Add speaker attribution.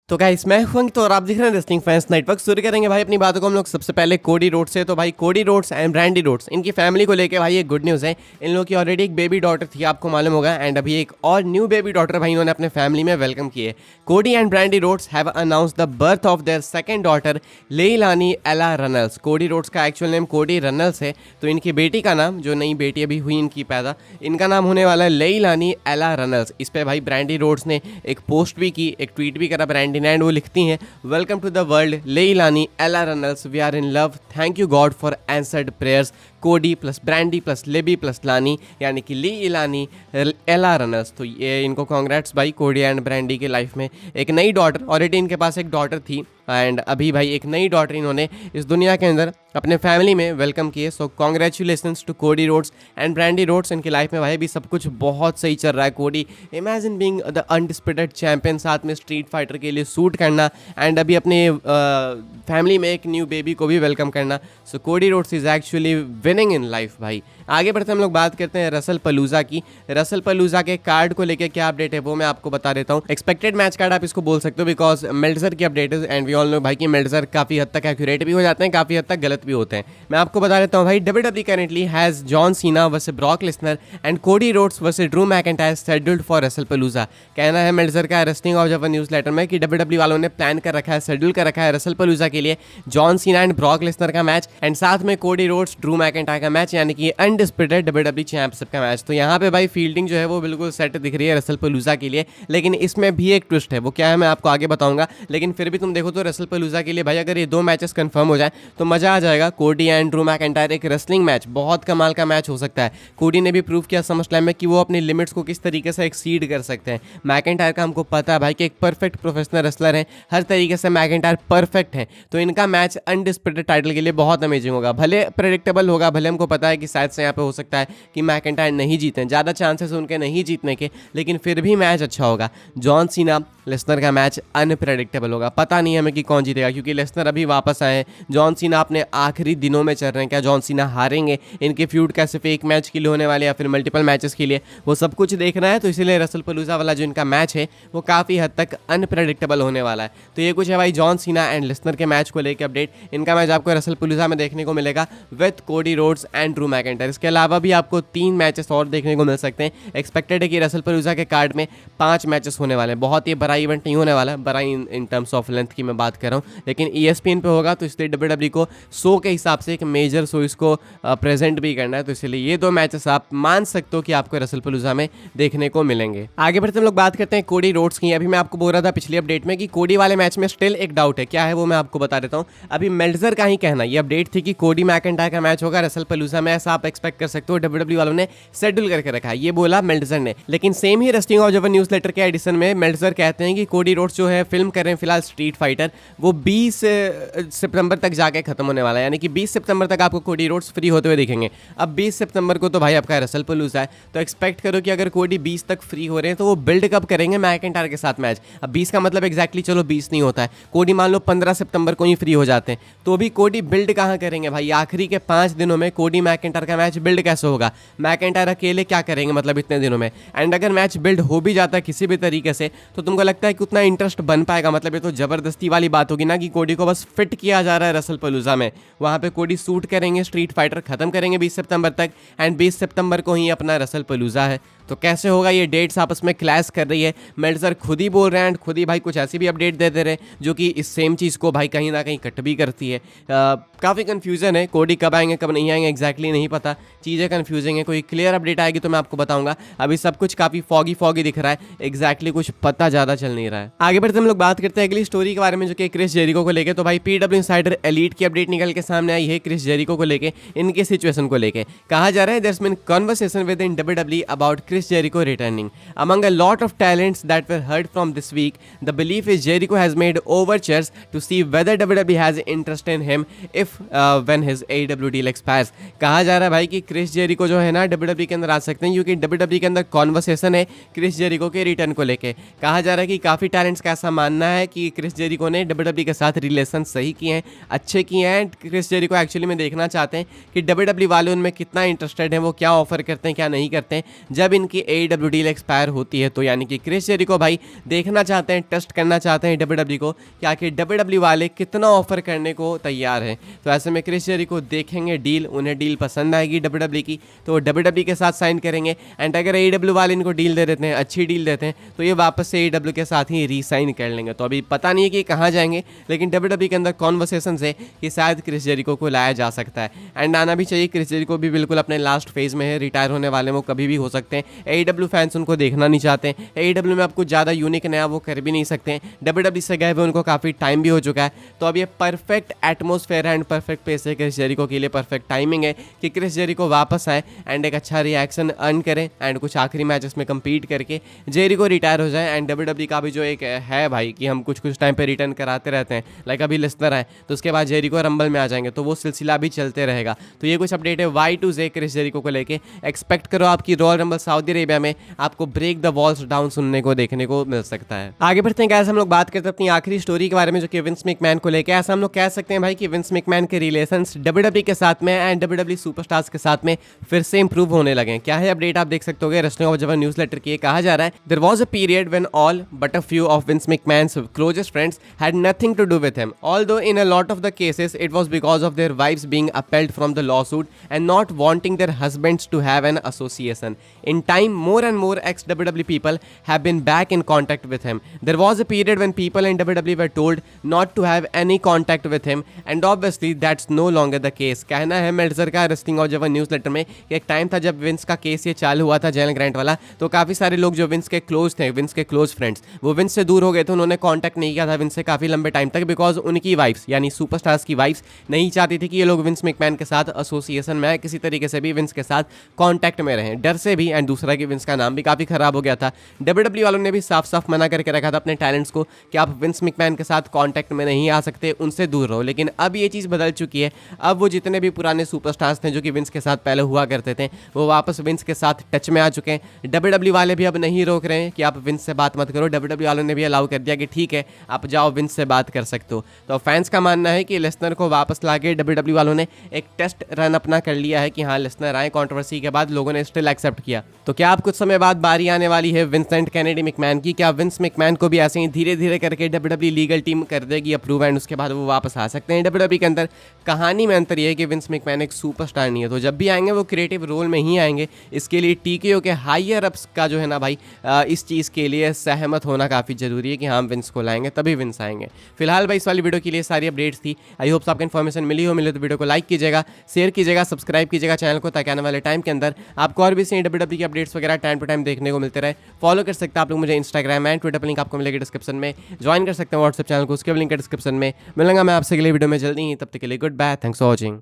Speaker 1: तो गाइस मैं हूं अंकित और आप देख रहे हैं रेसलिंग फैंस नेटवर्क। शुरू करेंगे भाई अपनी बातों को हम लोग सबसे पहले कोडी रोड्स से। तो भाई Cody Rhodes and brandy Rhodes इनकी फैमिली को लेके भाई एक गुड न्यूज़ है। इन लोगों की ऑलरेडी एक बेबी डॉटर थी, आपको मालूम होगा, एंड अभी एक और न्यू बेबी डॉटर भाई इन्होंने अपने फैमिली में वेलकम की है। Cody and brandy Rhodes have announce the birth of their second daughter Leilani Ella Runnels. Cody Rhodes का एक्चुअल नेम कोडी रनल्स है, तो इनकी बेटी का नाम, जो नई बेटी अभी हुई इनकी पैदा, इनका नाम होने वाला है लेइलानी एला रनल्स। इस पे भाई ब्रांडी रोड्स ने एक पोस्ट भी की, एक ट्वीट भी करा ब्रांडी ने, एंड वो लिखती हैं, welcome to the world Leilani Ella Runnels, we are in love, thank you God for answered prayers. Cody plus Brandi plus Libby plus Lani, यानी कि लेइलानी एला रनल्स। तो ये इनको कॉन्ग्रेट्स भाई, कोडी एंड ब्रांडी के लाइफ में एक नई डॉटर, ऑलरेडी इनके पास एक डॉटर थी एंड अभी भाई एक नई डॉटर इन्होंने इस दुनिया के अंदर अपने फैमिली में वेलकम किए। So congratulations to Cody Rhodes and brandy Rhodes. इनकी लाइफ में भाई भी सब कुछ बहुत सही चल रहा है। कोडी, imagine being the undisputed champion, साथ में स्ट्रीट फाइटर के लिए सूट करना एंड अभी अपने फैमिली में एक न्यू बेबी को भी वेलकम करना। So Cody Rhodes is actually winning in life भाई। आगे बढ़ते हम लोग बात करते हैं रसल पलूजा की। रसल पलूजा के कार्ड को लेकर क्या अपडेट है वो मैं आपको बता देता हूँ। एक्सपेक्टेड मैच कार्ड आप इसको बोल सकते हो, बिकॉज मेल्टजर की अपडेट है एंड वी ऑल नो भाई कि मेल्टजर काफी हद तक एक्यूरेट भी हो जाते हैं, काफी हद तक गलत भी होते हैं। मैं आपको बता देता हूँ भाई, WWE currently has John Cena versus Brock Lesnar and Cody Rhodes versus Drew McIntyre scheduled for Wrestlepalooza. कहना है मेल्टजर का रेस्टिंग ऑब्जर्वर न्यूज लेटर में कि डब्ल्यूडब्ल्यूई वालों ने प्लान कर रखा है, शेड्यूल कर रखा है रसल पलूजा के लिए John Cena and Brock Lesnar का मैच एंड साथ में कोडी रोड्स ड्रू मैकिंटायर का मैच, यानी कि अनडिस्प्यूटेड डब्ल्यूडब्ल्यूई चैंपियनशिप का मैच। तो यहाँ पे भाई फील्डिंग जो है वो बिल्कुल सेट दिख रही है रसल पलूजा के लिए, लेकिन इसमें भी एक ट्विस्ट है। वो क्या है मैं आपको आगे बताऊंगा, लेकिन फिर भी तुम देखो तो रसल पलूजा के लिए भाई अगर ये दो मैचेस कंफर्म हो जाए तो मजा आ जाएगा। कोडी एंड ड्रू मैकिंटायर एक रेसलिंग मैच, बहुत कमाल का मैच हो सकता है। कोडी ने भी प्रूव किया समरस्लैम में कि वो अपनी लिमिट्स को किस तरीके से एक्सीड कर सकते हैं। मैकिंटायर का हमको पता है भाई कि एक परफेक्ट प्रोफेशनल रेसलर है, हर तरीके से मैकिंटायर परफेक्ट है। तो इनका मैच अनडिस्प्यूटेड टाइटल के लिए बहुत अमेजिंग होगा। भले प्रेडिक्टेबल होगा, भले हमको पता है कि शायद से यहाँ पे हो सकता है कि मैकिंटायर नहीं जीतें, ज़्यादा चांसेस उनके नहीं जीतने के, लेकिन फिर भी मैच अच्छा होगा। जॉन सीना लेसनर का मैच अनप्रेडिक्टेबल होगा, पता नहीं हमें कि कौन जीतेगा, क्योंकि लेसनर अभी वापस आए हैं, जॉन सीना अपने आखिरी दिनों में चल रहे हैं। क्या जॉन सीना हारेंगे? इनके फ्यूड क्या सिर्फ एक मैच के लिए होने वाले या फिर मल्टीपल मैचेस के लिए, वो सब कुछ देखना है। तो इसीलिए रसल पलूजा वाला जो इनका मैच है वो काफ़ी हद तक अनप्रेडिक्टेबल होने वाला है। तो ये कुछ है भाई जॉन सीना एंड लेसनर के मैच को लेकर अपडेट। इनका मैच आपको रसल पलूजा में देखने को मिलेगा विथ कोडी रोड्स एंड ड्रू मैकिंटायर। इसके अलावा भी आपको 3 मैचेस और देखने को मिल सकते हैं। एक्सपेक्टेड है कि रसल पलूजा के कार्ड में 5 मैचेस होने वाले हैं। बहुत ही बड़ा इवेंट नहीं होने वाला, बड़ा इन टर्म्स ऑफ लेंथ की मैं बात कर रहा हूँ, लेकिन ESPN पे होगा, तो इसलिए डब्ल्यूडब्ल्यूई को शो के हिसाब से एक मेजर शो इसको प्रेजेंट भी करना है। तो इसलिए ये 2 मैचेस आप मान सकते हो कि आपको रसल पलूजा में देखने को मिलेंगे। आगे बढ़ते हम लोग बात करते हैं कोडी रोड्स की। अभी मैं आपको बोल रहा था पिछली अपडेट में कि कोडी वाले मैच में स्टिल एक डाउट है, क्या है वो मैं आपको बता देता हूँ। अभी मेल्टजर का ही कहना, ये अपडेट थी कि कोडी मैकिंटायर का मैच होगा रसल पलूजा में, ऐसा आप एक्सपेक्ट कर सकते हो। डब्ल्यूडब्ल्यूई वालों ने शेड्यूल करके रखा है, ये बोला मेल्टजर ने। लेकिन सेम ही रेस्टिंग ऑब्जर्वर न्यूज लेटर के एडिशन में मेल्टजर कहते हैं कि कोडी रोड्स जो है फिल्म कर रहे हैं फिलहाल स्ट्रीट फाइटर, वो 20 सितंबर तक जाके खत्म होने वाला है, यानी कि 20 सितंबर तक आपको कोडी रोड्स फ्री होते हुए दिखेंगे। अब 20 सितंबर को तो भाई आपका रसल पलूजा है, तो एक्सपेक्ट करो कि अगर कोडी 20 तक फ्री हो रहे हैं तो वो बिल्ड कब करेंगे मैकिंटायर के साथ मैच। अब 20 का मतलब एग्जैक्टली चलो 20 नहीं होता है, कोडी मान लो 15 सितंबर को ही फ्री हो जाते हैं, तो भी कोडी बिल्ड कहाँ करेंगे भाई? आखिरी के 5 दिनों में कोडी मैकिंटायर का मैच बिल्ड कैसे होगा? मैकिंटायर अकेले क्या करेंगे मतलब इतने दिनों में? एंड अगर मैच बिल्ड हो भी जाता है किसी भी तरीके से, तो तुमको लगता है कि उतना इंटरेस्ट बन पाएगा? मतलब ये तो जबरदस्ती वाली बात होगी ना कि कोडी को बस फिट किया जा रहा है रसल पलूजा में, वहां पे कोडी सूट करेंगे, स्ट्रीट फाइटर खत्म करेंगे 20 सितंबर तक, एंड 20 सितंबर को ही अपना रसल पलूजा है। तो कैसे होगा? ये डेट्स आपस में क्लैश कर रही है। मेल्टजर खुद ही बोल रहे हैं एंड खुद ही भाई कुछ ऐसी भी अपडेट दे दे रहे हैं जो कि इस सेम चीज़ को भाई कहीं ना कहीं कट भी करती है। काफ़ी कन्फ्यूजन है, कोडी कब आएंगे कब नहीं आएंगे एग्जैक्टली नहीं पता, चीज़ें कन्फ्यूजिंग है। कोई क्लियर अपडेट आएगी तो मैं आपको बताऊंगा, अभी सब कुछ काफ़ी फॉगी दिख रहा है, एग्जैक्टली कुछ पता ज़्यादा चल नहीं रहा है। आगे बढ़ते हम लोग बात करते हैं अगली स्टोरी के बारे में, जो कि क्रिस जेरिको को लेकर। तो भाई PW इनसाइडर एलीट की अपडेट निकल के सामने आई है क्रिस जेरिको को लेकर, इनके सिचुएशन को लेकर। कहा जा रहा है there's been conversation within WWE about Chris Jericho returning among a lot of talents that were heard from this week. The belief is Jericho has made overtures to see whether WWE has interest in him if when his AEW deal expires. कहा जा रहा है भाई भाई कि Chris Jericho जो है ना WWE के अंदर आ सकते हैं, क्योंकि WWE के अंदर कॉन्वर्सेशन है क्रिस जेरिको के रिटर्न को लेके। कहा जा रहा है कि काफ़ी टैलेंट्स का ऐसा मानना है कि क्रिस जेरिको ने WWE के साथ रिलेशन सही किए हैं, अच्छे किए हैं। क्रिस जेरिको एक्चुअली में देखना चाहते हैं कि WWE वाले उनमें कितना इंटरेस्टेड हैं, वो क्या ऑफर करते हैं क्या नहीं करते हैं जब इनकी AEW डील एक्सपायर होती है। तो यानी कि क्रिस जेरिको भाई देखना चाहते हैं, टेस्ट करना चाहते हैं WWE को कि आखिर WWE वाले कितना ऑफर करने को तैयार हैं। तो ऐसे में क्रिस जेरिको देखेंगे डील, उन्हें डील पसंद आएगी WWE की तो वो WWE के साथ साइन करेंगे। एंड अगर AEW वाले इनको डील दे देते हैं, अच्छी डील देते हैं, तो ये वापस से AEW के साथ ही रीसाइन कर लेंगे। तो अभी पता नहीं है कि कहाँ जाएंगे, लेकिन WWE के अंदर कॉन्वर्सेशन है कि शायद क्रिस जेरिको को लाया जा सकता है। एंड आना भी चाहिए, क्रिस जेरिको भी बिल्कुल अपने लास्ट फेज में है, रिटायर होने वाले वो कभी भी हो सकते हैं। AEW फैंस उनको देखना नहीं चाहते हैं, AEW में आप कुछ ज़्यादा यूनिक नया वो कर भी नहीं सकते हैं। WWE से गए हुए उनको काफ़ी टाइम भी हो चुका है। तो अब ये perfect atmosphere and perfect pace है क्रिस जेरिको के लिए, परफेक्ट टाइमिंग है कि क्रिस जेरिको वापस आए एंड एक अच्छा रिएक्शन अर्न करें एंड कुछ आखिरी मैचेस में कम्पीट करके जेरिको रिटायर हो जाए। एंड WWE का भी जो एक है भाई कि हम कुछ कुछ टाइम पे रिटर्न कराते रहते हैं, लाइक अभी लेसनर आए तो उसके बाद जेरिको रंबल में आ जाएंगे, तो वो सिलसिला भी चलते रहेगा। तो ये कुछ अपडेट है Y2J क्रिस जेरिको को लेके। एक्सपेक्ट करो आपकी रॉयल रंबल सऊदी अरेबिया में आपको ब्रेक द वॉल्स डाउन सुनने को देखने को मिल सकता है। आगे बढ़ते हैं गाइस, हम लोग बात करते हैं अपनी आखिरी स्टोरी के बारे में जो कि विंस मैकमैन को लेके। ऐसा हम लोग कह सकते हैं भाई कि विंस मैकमैन के रिलेशंस WWE के साथ में एंड WWE सुपरस्टार्स के साथ में फिर से इंप्रूव होने लगे हैं। क्या है अपडेट आप देख सकते हो रेस्लिंग ऑब्जर्वर न्यूज़लेटर की। कहा जा रहा है there was a period when all but a few of Vince McMahon's closest friends had nothing to do with him, although in a lot of the cases it was because of their wives being upheld from the lawsuit and not wanting their husbands to have an association. In time, more and more ex-WWE people have been back in contact with him. There was a period when people in WWE were told not to have any contact with him, and obviously that's no longer the case. कहना है Melzer का wrestling observer newsletter में कि एक time था जब wins का case ये चालू हुआ था जेलन ग्रांट वाला, तो काफ़ी सारे लोग जो विंस के क्लोज थे, विंस के क्लोज फ्रेंड्स, वो विंस से दूर हो गए थे। उन्होंने कॉन्टैक्ट नहीं किया था विंस से काफ़ी लंबे टाइम तक, बिकॉज उनकी वाइफ्स यानी सुपरस्टार्स की वाइफ्स नहीं चाहती थी कि ये लोग विंस मैकमैन के साथ एसोसिएशन में आए, किसी तरीके से भी विंस के साथ कॉन्टैक्ट में रहें, डर से भी। एंड दूसरा कि विंस का नाम भी काफ़ी खराब हो गया था। WWE वालों ने भी साफ साफ मना करके रखा था अपने टैलेंट्स को कि आप विंस मैकमैन के साथ कॉन्टैक्ट में नहीं आ सकते, उनसे दूर रहो। लेकिन अब ये चीज़ बदल चुकी है। अब वो जितने भी पुराने सुपरस्टार्स थे जो कि विंस के साथ पहले हुआ करते थे, वो वापस विंस के साथ टच में आ चुके हैं। WWE वाले भी अब नहीं रोक रहे हैं कि आप विंस से बात मत करो। WWE वालों ने भी अलाउ कर दिया कि ठीक है आप जाओ विंस से बात कर सकते हो। तो फैंस का मानना है कि लेसनर को वापस ला के WWE वालों ने एक टेस्ट रन अपना कर लिया है कि हाँ लेसनर आए। कंट्रोवर्सी के बाद लोगों ने स्टिल एक्सेप्ट किया। तो क्या आप कुछ समय बाद बारी आने वाली है विंसेंट केनेडी मैकमैन की? क्या विंस मैकमैन को भी ऐसे ही धीरे धीरे करके WWE लीगल टीम कर देगी अप्रूव एंड उसके बाद वो वापस आ सकते हैं WWE के अंदर? कहानी में अंतर ये है कि विंस मैकमैन एक सुपरस्टार नहीं है, तो जब भी आएंगे वो क्रिएटिव रोल में ही आएंगे। इसके लिए TKO के हायर अप्स का जो है ना भाई इस चीज़ के लिए सहमत होना काफ़ी ज़रूरी है कि हाँ विंस को लाएंगे तभी विंस आएंगे। फिलहाल भाई इस वाली वीडियो के लिए सारी अपडेट्स थी। आई होप आपको इन्फॉर्मेशन मिले तो वीडियो को लाइक कीजिएगा, शेयर कीजिएगा, सब्सक्राइब कीजिएगा चैनल को, ताकि आने वाले टाइम के अंदर आपको और भी सही WWE की अपडेट्स वगैरह टाइम टू टाइम देखने को मिलते रहे। फॉलो कर सकते हैं आप लोग मुझे इंस्टाग्राम एंड ट्विटर पर, लिंक आपको मिलेगी डिस्क्रिप्शन में। ज्वाइन कर सकते हैं व्हाट्सएप चैनल को, उसके लिंक है डिस्क्रिप्शन में। मिलूंगा मैं आपसे अगले वीडियो में जल्दी ही, तब तक के लिए goodbye, thanks for watching.